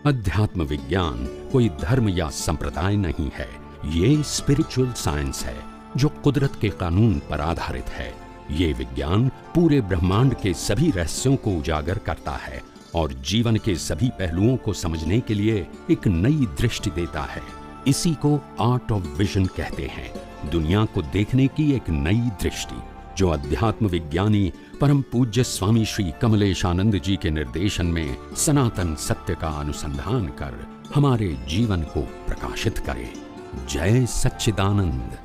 अध्यात्म विज्ञान कोई धर्म या संप्रदाय नहीं है, ये स्पिरिचुअल साइंस है जो कुदरत के कानून पर आधारित है। ये विज्ञान पूरे ब्रह्मांड के सभी रहस्यों को उजागर करता है और जीवन के सभी पहलुओं को समझने के लिए एक नई दृष्टि देता है। इसी को आर्ट ऑफ विजन कहते हैं, दुनिया को देखने की एक नई दृष्टि, जो अध्यात्म विज्ञानी परम पूज्य स्वामी श्री कमलेशानंद जी के निर्देशन में सनातन सत्य का अनुसंधान कर हमारे जीवन को प्रकाशित करे। जय सच्चिदानंद।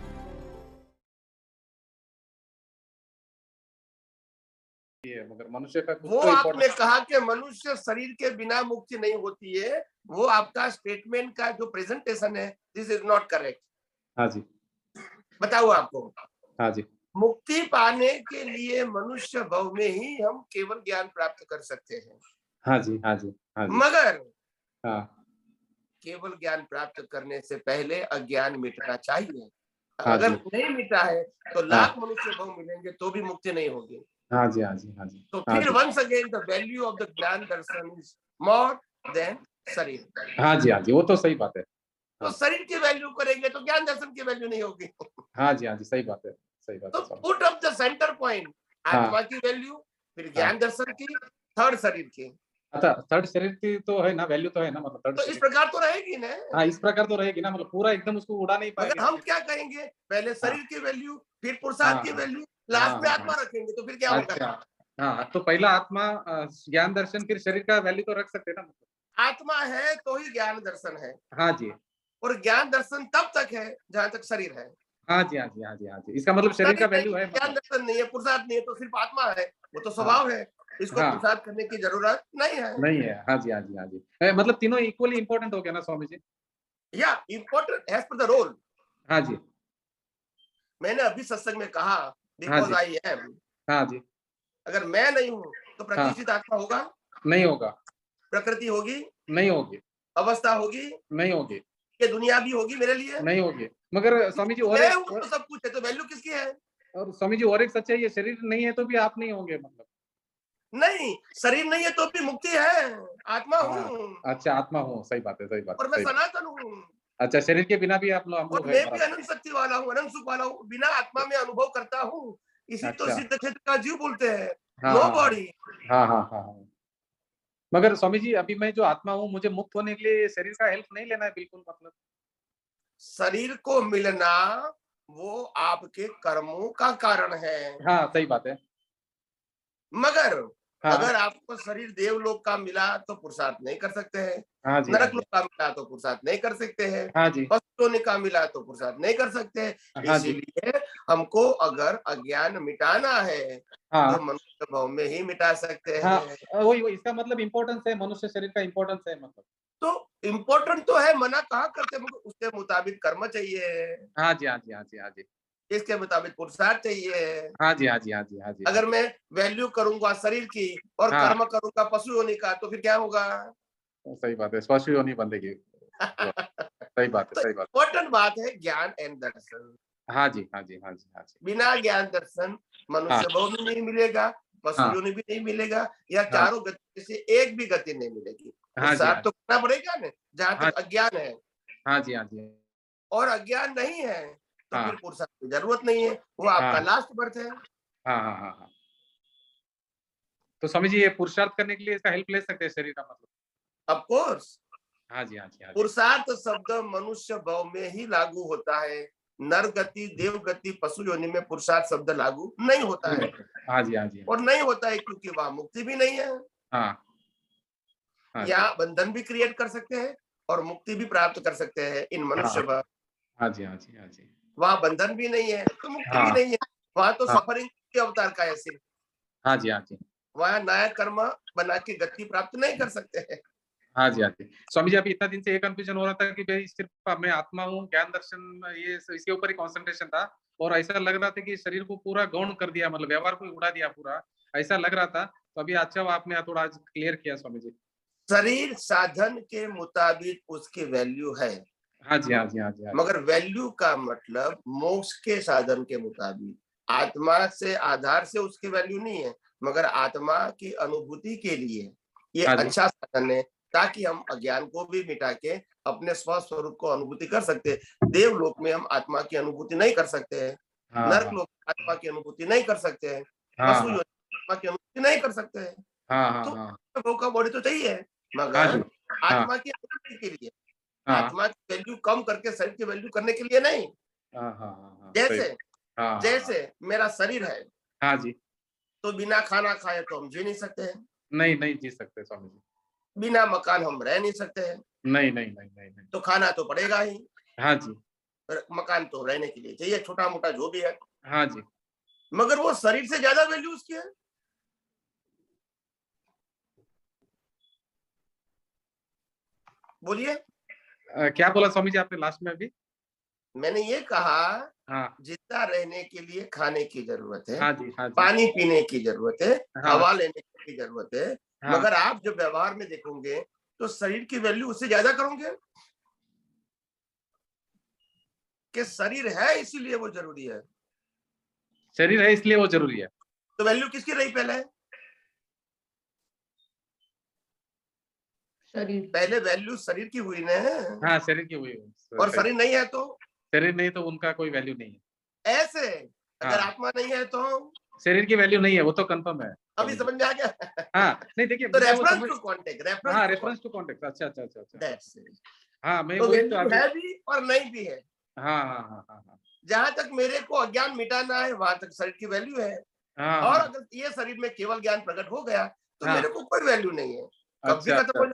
मगर मनुष्य का वो आपने कहा कि मनुष्य शरीर के बिना मुक्ति नहीं होती है, वो आपका स्टेटमेंट का जो प्रेजेंटेशन है, दिस इज नॉट करेक्ट। हाँ जी, बताओ आपको। हाँ जी, मुक्ति पाने के लिए मनुष्य भव में ही हम केवल ज्ञान प्राप्त कर सकते हैं। हाँ जी, हाँ जी, हाँ जी। मगर हाँ, केवल ज्ञान प्राप्त करने से पहले अज्ञान मिटना चाहिए। हाँ अगर जी, नहीं मिटा है तो लाख मनुष्य भव मिलेंगे तो भी मुक्ति नहीं होगी। हाँ जी, हाँ जी, हाँ जी। तो हाँ फिर जी, once again the value of the Gyan Darshan is more than शरीर। हाँ जी, हाँ जी, वो तो सही बात है। तो शरीर की वैल्यू करेंगे तो ज्ञान दर्शन की वैल्यू नहीं होगी। हाँ जी, हाँ जी, सही बात है, सही बात तो है। Put up the centre point, आत्मा की वैल्यू, फिर ज्ञान दर्शन की, थर्ड शरीर की। अच्छा, थर्ड शरीर की तो है ना, वैल्यू तो है ना, मतलब थर्ड तो इस शरीर। प्रकार तो रहेगी ना। हाँ, इस प्रकार तो रहेगी ना, मतलब पूरा एकदम उसको उड़ा नहीं मगर पाएंगे हम ना। क्या कहेंगे, पहले शरीर की वैल्यू, फिर पुरुषार्थ की हाँ, वैल्यू, हाँ, लास्ट में हाँ, आत्मा रखेंगे तो फिर क्या हाँ, होगा? अच्छा, हाँ, तो पहला आत्मा, ज्ञान दर्शन, फिर शरीर का वैल्यू तो रख सकते हैं ना, मतलब। आत्मा है तो ही ज्ञान दर्शन है, हाँ जी, और ज्ञान दर्शन तब तक है जहां तक शरीर है। हाँ जी, हाँ जी, हाँ जी, हाँ जी, इसका मतलब शरीर का वैल्यू है, ज्ञान मतलब। दर्शन नहीं है, पुरुषार्थ नहीं है, तो सिर्फ आत्मा है, वो तो हाँ, स्वभाव है, इसको हाँ, पुरुषार्थ करने की जरूरत नहीं है। नहीं है। हाँ जी, हाँ जी, हाँ जी, मतलब तीनों इक्वली इंपॉर्टेंट हो गया ना स्वामी जी। या important as per the role. हाँ जी, मैंने अभी सत्संग में कहा, हाँ बिकॉज जी, आई एम। हाँ जी, अगर मैं नहीं हूं तो हाँ, प्रतिष्ठित आत्मा होगा, नहीं होगा, प्रकृति होगी, नहीं होगी, अवस्था होगी, नहीं होगी, ये दुनिया भी होगी मेरे लिए। नहीं होगी। मगर स्वामी जी और मैं एक, हूं तो सब कुछ है, तो वैल्यू किसकी है? और स्वामी जी और एक सच्चाई है, शरीर नहीं है तो भी आप नहीं होंगे, मतलब। नहीं, शरीर नहीं है तो भी मुक्ति है, आत्मा हाँ, हूं, अच्छा, आत्मा हो, सही बात है, सही बात है, और मैं सही बात। सनातन हूं, अच्छा, शरीर के बिना भी आप लोग, हम और लोग है, मैं भी बराबर। अनंत शक्ति वाला हूँ, अनंत सुख वाला हूँ, बिना आत्मा में अनुभव करता हूँ। इसी तो अच्छा, सिद्ध क्षेत्र का जीव बोलते हैं, हाँ, नो हाँ, बॉडी। हाँ, हाँ, हाँ, हाँ। मगर स्वामी जी, अभी मैं जो आत्मा हूँ, मुझे मुक्त होने के लिए शरीर का हेल्प नहीं लेना है बिल्कुल, मतलब। शरीर को मिलना वो आपके कर्मों का कारण है। हाँ, सही बात है। मगर हाँ, अगर आपको शरीर देवलोक का मिला तो पुरुषार्थ नहीं कर सकते हैं, हाँ जी, हाँ नरक जी, लोक का मिला तो पुरुषार्थ नहीं कर सकते हैं, हाँ जी, पशु का मिला तो पुरुषार्थ नहीं कर सकते हैं। हाँ जी, इसीलिए हमको अगर अज्ञान मिटाना है तो हाँ, मनुष्य भाव में ही मिटा सकते हाँ, हैं। वही वही इसका मतलब इम्पोर्टेंस है, मनुष्य शरीर का इम्पोर्टेंस है, मतलब। तो इम्पोर्टेंट तो है, मना कहाँ करते, मगर उसके मुताबिक कर्म चाहिए, हाँ जी, हाँ जी, हाँ जी, हाँ जी, इसके मुताबिक पुरुषार्थ चाहिए। हाँ जी, हाँ जी, हाँ जी, हाँ जी, हाँ अगर जी, मैं वैल्यू करूंगा शरीर की और हाँ, कर्म करूंगा पशु योनि का तो फिर क्या होगा? सही बात है, स्पर्श योनि बंदेगी। सही बात है, तो सही बात इम्पोर्टेंट बात है ज्ञान एंड दर्शन। है। हाँ जी, हाँ जी, हाँ जी, हाँ जी, बिना ज्ञान दर्शन हाँ, मनुष्य भाव भी नहीं मिलेगा, पशु हाँ, योनि भी नहीं मिलेगा, या हाँ, चारों गति से एक भी गति नहीं मिलेगी। हाँ जी, पुरुषार्थ हाँ तो करना पड़ेगा ना, जहां हाँ, तक अज्ञान है। हाँ जी, हाँ जी, और अज्ञान नहीं है तो हाँ, फिर पुरुषार्थ की जरूरत नहीं है, वो आपका हाँ, लास्ट बर्थ है। हाँ, हाँ, हाँ, हाँ। तो स्वामी जी, ये पुरुषार्थ करने के लिए इसका हेल्प ले सकते हैं शरीर का, मतलब। ऑफ कोर्स हाँ जी, हाँ जी, हाँ जी, पुरुषार्थ शब्द मनुष्य भाव में ही लागू होता है, नर गति, देव गति, पशु योनि में पुरुषार्थ शब्द लागू नहीं होता है। हाँ जी, हाँ जी, और नहीं होता है क्योंकि वहां मुक्ति भी नहीं है। हाँ, हाँ जी, यहाँ बंधन भी क्रिएट कर सकते हैं और मुक्ति भी प्राप्त कर सकते हैं इन हाँ, मनुष्य भाव। हाँ जी, हाँ जी, हाँ जी, वहां बंधन भी नहीं है तो मुक्ति भी हाँ, नहीं है, वहां तो हाँ, सफरिंग के अवतार का है सिर्फ। हाँ जी, हाँ जी, वहां नया कर्म बना के गति प्राप्त नहीं कर सकते हैं। हाँ जी, हाँ जी। स्वामी जी, अभी इतना दिन से ये कन्फ्यूजन हो रहा था कि भाई सिर्फ मैं आत्मा हूँ, ज्ञान दर्शन, ये इसके ऊपर ही कंसंट्रेशन था, और ऐसा लग रहा था कि शरीर को पूरा गौण कर दिया, मतलब व्यवहार को उड़ा दिया पूरा, ऐसा लग रहा था। तो अभी अच्छा हुआ आपने थोड़ा आज क्लियर किया स्वामी जी। शरीर साधन के मुताबिक उसकी वैल्यू है, हाँ जी, हाँ जी, हाँ जी, हाँ जी, मगर वैल्यू का मतलब मोक्ष के साधन के मुताबिक, आत्मा से आधार से उसकी वैल्यू नहीं है, मगर आत्मा की अनुभूति के लिए ये हाँ जी, अच्छा साधन है, ताकि हम अज्ञान को भी मिटा के अपने स्वस्वरूप को अनुभूति कर सकते हैं। देवलोक में हम आत्मा की अनुभूति नहीं कर सकते हैं, हाँ नरक हाँ लोक में आत्मा की अनुभूति नहीं कर सकते हैं, हाँ पशु हाँ योनि में आत्मा की अनुभूति नहीं कर सकते हैं। हाँ हाँ तो हाँ वो का बॉडी तो चाहिए, हाँ मगर जी हाँ आत्मा की अनुभूति के लिए, हाँ आत्मा की वैल्यू कम करके शरीर की वैल्यू करने के लिए नहीं। हाँ हाँ हाँ सही। जैसे हाँ हाँ जैसे मेरा शरीर है, हाँ जी, तो बिना खाना खाए तो हम जी नहीं सकते हैं, नहीं नहीं जी सकते स्वामी जी, बिना मकान हम रह नहीं सकते हैं, नहीं नहीं नहीं नहीं नहीं। तो खाना तो पड़ेगा ही, हाँ जी मकान तो रहने के लिए चाहिए, छोटा मोटा जो भी है। हाँ जी, मगर वो शरीर से ज्यादा वैल्यू उसकी है। बोलिए। क्या बोला स्वामी जी आपने लास्ट में अभी? मैंने ये कहा, हाँ जिंदा रहने के लिए खाने की जरूरत है, हाँ जी हाँ जी पानी पीने की जरूरत है, हाँ हवा लेने की जरूरत है। हाँ मगर आप जो व्यवहार में देखोगे तो शरीर की वैल्यू उससे ज्यादा करोगे, कि शरीर है इसीलिए वो जरूरी है। शरीर है इसलिए वो जरूरी है। तो वैल्यू किसकी रही पहले? शरीर। पहले वैल्यू शरीर की हुई ना, हाँ शरीर की हुई और शरीर नहीं है तो शरीर नहीं तो उनका कोई वैल्यू नहीं है। ऐसे, अगर हाँ। आत्मा नहीं है तो शरीर की वैल्यू नहीं है, वो तो कंफर्म है। अभी समझ में आ गया। हाँ नहीं देखिए तो मैं वो रेफरेंस समझ, टू कॉन्टेक्ट, हाँ रेफरेंस टू कॉन्टेक्ट, अच्छा अच्छा अच्छा अच्छा, दैट्स इट। हाँ मैं तो वही तो वैल्यू अभी, है भी और नहीं भी है। हाँ हाँ हाँ हाँ हाँ जहां तक मेरे को अज्ञान मिटाना है वहां तक शरीर की वैल्यू है, हाँ और हाँ अगर ये शरीर में केवल ज्ञान प्रकट हो गया तो हाँ। मेरे को कोई वैल्यू नहीं है, कब भी अच्छा खत्म हो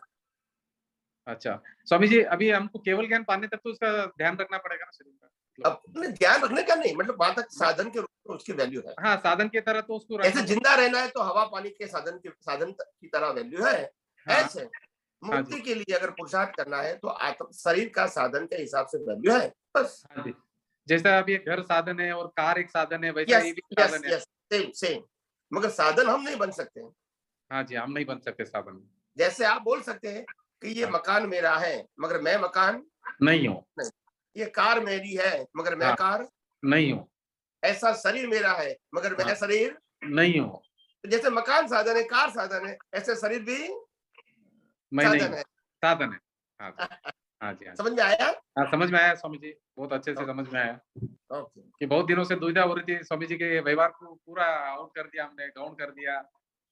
अच्छा अच्छा स्वामी जी, अभी हमको केवल ज्ञान पाने तक तो उसका ध्यान रखना पड़ेगा ना शरीर का, जाए। अपने ध्यान रखने का नहीं, मतलब वहां तक साधन के रूप में उसकी वैल्यू है। हाँ साधन की तरह तो उसको ऐसे रखना जिंदा रहना है तो हवा पानी के साधन की तरह वैल्यू है। हाँ ऐसे हाँ मुक्ति जी के लिए अगर पुरुषार्थ करना है तो आत्म शरीर का साधन के हिसाब से वैल्यू है, बस। हाँ जी। जैसा अभी एक घर साधन है और कार एक साधन है, वैसा यस ये भी यस साधन है। Yes, same same. मगर साधन हम नहीं बन सकते हैं। हाँ जी, हम नहीं बन सकते साधन। जैसे आप बोल सकते हैं कि ये हाँ। मकान मेरा है मगर मैं मकान नहीं हूँ। नहीं, ये कार मेरी है मगर मैं हाँ। कार नहीं हूँ। ऐसा शरीर मेरा है मगर मैं हाँ। शरीर। नहीं हूँ। तो जैसे मकान साधन है, कार साधन है, ऐसे शरीर भी मैं नहीं साधन हूँ, है। साधन है। हाँ जी हाँ जी हाँ जी। समझ में आया? हाँ समझ में आया स्वामी जी, बहुत अच्छे से समझ में आया ओके। कि बहुत दिनों से दुविधा हो रही थी स्वामी जी के व्यवहार को पूरा आउट कर दिया हमने, डाउन कर दिया,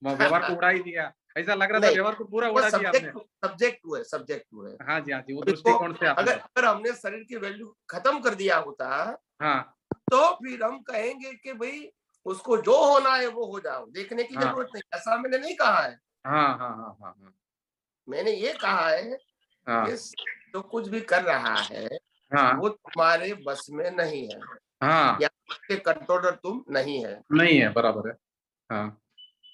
व्यवहार को उड़ा ही दिया, ऐसा लग रहा था नहीं, व्यवहार को पूरा वो उड़ा दिया हमने। सब्जेक्ट है। हाँ जी हाँ जी, वो इसको दृष्टिकोण से आपने अगर हमने शरीर की वैल्यू खत्म कर दिया होता हाँ तो फिर हम कहेंगे कि भाई उसको जो होना है वो हो जाओ, देखने की हाँ जरूरत नहीं। ऐसा मैंने नहीं कहा है। हाँ हाँ हाँ हाँ हाँ मैंने ये कहा है हाँ कि जो कुछ भी कर रहा है हाँ वो तुम्हारे बस में नहीं है, हाँ या के कंट्रोलर तुम नहीं है। नहीं है, बराबर है। हाँ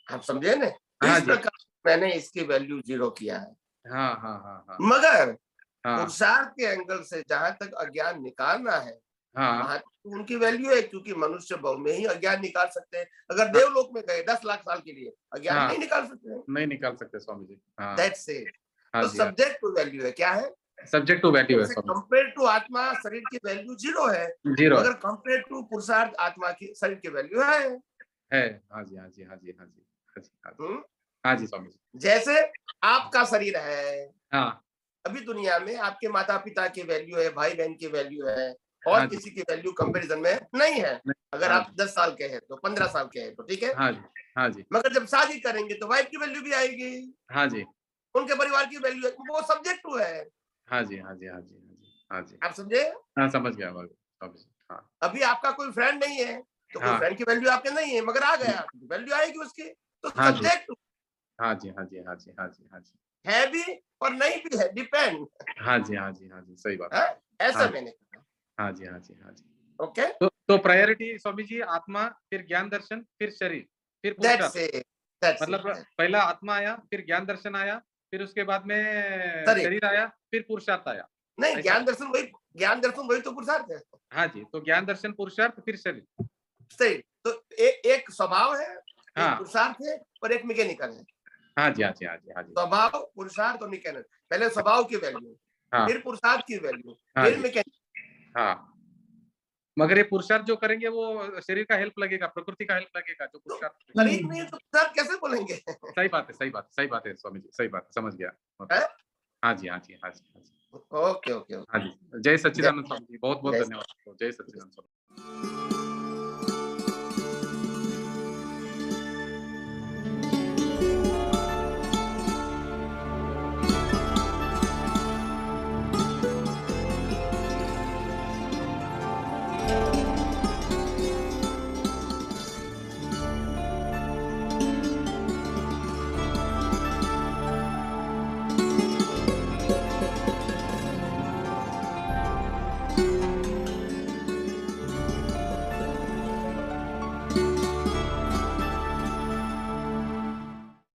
आप समझे ना? हाँ इस जी प्रकार मैंने इसकी वैल्यू 0 किया है। हाँ हाँ हाँ हाँ मगर हाँ पुरुषार्थ के एंगल से जहां तक अज्ञान निकालना है हाँ वहां तो उनकी वैल्यू है, क्योंकि मनुष्य भाव में ही अज्ञान निकाल सकते हैं। अगर हाँ देवलोक में गए 10 लाख साल के लिए अज्ञान हाँ नहीं निकाल सकते। नहीं निकाल सकते स्वामी जी। हाँ दैट्स इट। हाँ तो जी हाँ, सब्जेक्ट टू वैल्यू है, क्या है? सब्जेक्ट टू वैल्यू है जैसे स्वामी कंपेयर टू आत्मा शरीर की वैल्यू 0 है, जी, जीरो मगर कंपेयर टू पुरुषार्थ आत्मा की शरीर की वैल्यू है। है। हाँ जी हाँ जी हाँ जी हाँ जी हाँ जी हाँ जी हम्म? हाँ जी स्वामी जी। जैसे आपका शरीर है, हाँ अभी दुनिया में आपके माता पिता की वैल्यू है, भाई बहन की वैल्यू है, हाँ और जी किसी की वैल्यू कंपैरिजन में नहीं है। अगर हाँ आप 10 साल के हैं तो 15 साल के हैं तो ठीक है। हाँ जी हाँ जी मगर जब शादी करेंगे तो वाइफ की वैल्यू भी आएगी, हाँ जी उनके परिवार की वैल्यू है, वो सब्जेक्ट टू है। हाँ जी हाँ जी हाँ जी हाँ जी हाँ जी आप समझे? हाँ समझ गया स्वामी जी। हाँ अभी आपका कोई फ्रेंड नहीं है तो कोई हाँ फ्रेंड की वैल्यू आपके नहीं है, मगर आ गया वैल्यू आएगी उसकी। तो हाँ जी सब्जेक्ट हाँ जी हाँ जी हाँ जी हाँ जी हाँ जी है भी और नहीं भी है, डिपेंड। हाँ जी हाँ जी हाँ जी सही बात। ऐसा हाँ मैंने कहा। हाँ जी हाँ जी हाँ जी। ओके, तो प्रायोरिटी स्वामी जी आत्मा, फिर ज्ञान दर्शन, फिर शरीर, फिर दैट्स पुरुषार्थ। इट, दैट्स मतलब इट। पहला आत्मा आया, फिर ज्ञान दर्शन आया, फिर उसके बाद में शरीर शरीर आया, फिर पुरुषार्थ आया। नहीं, ऐसा? ज्ञान दर्शन वही तो पुरुषार्थ है। हाँ जी, तो ज्ञान दर्शन पुरुषार्थ फिर शरीर। सही। तो एक स्वभाव है, एक हाँ पुरुषार्थ है, और एक मैकेनिकल है। हाँ जी हाँ जी हाँ जी हाँ जी स्वभाव, पुरुषार्थ और मैकेनिकल। पहले स्वभाव की वैल्यू, हाँ फिर पुरुषार्थ की वैल्यू, हाँ फिर जी मैकेनिकल। हाँ। मगर ये पुरुषार्थ जो करेंगे वो शरीर का हेल्प लगेगा, प्रकृति का हेल्प लगेगा जो पुरुषार्थ शरीर नहीं तो पुरुषार्थ कैसे बोलेंगे? सही बात है, सही बात है, सही बात है स्वामी जी, सही बात है, समझ गया। है? हाँ जी, हाँ जी, हाँ जी, हाँ जी। ओके ओके हाँ जी, जय सच्चिदानंद स्वामी जी, बहुत बहुत जय धन्यवाद। जय सच्चिदानंद स्वामी।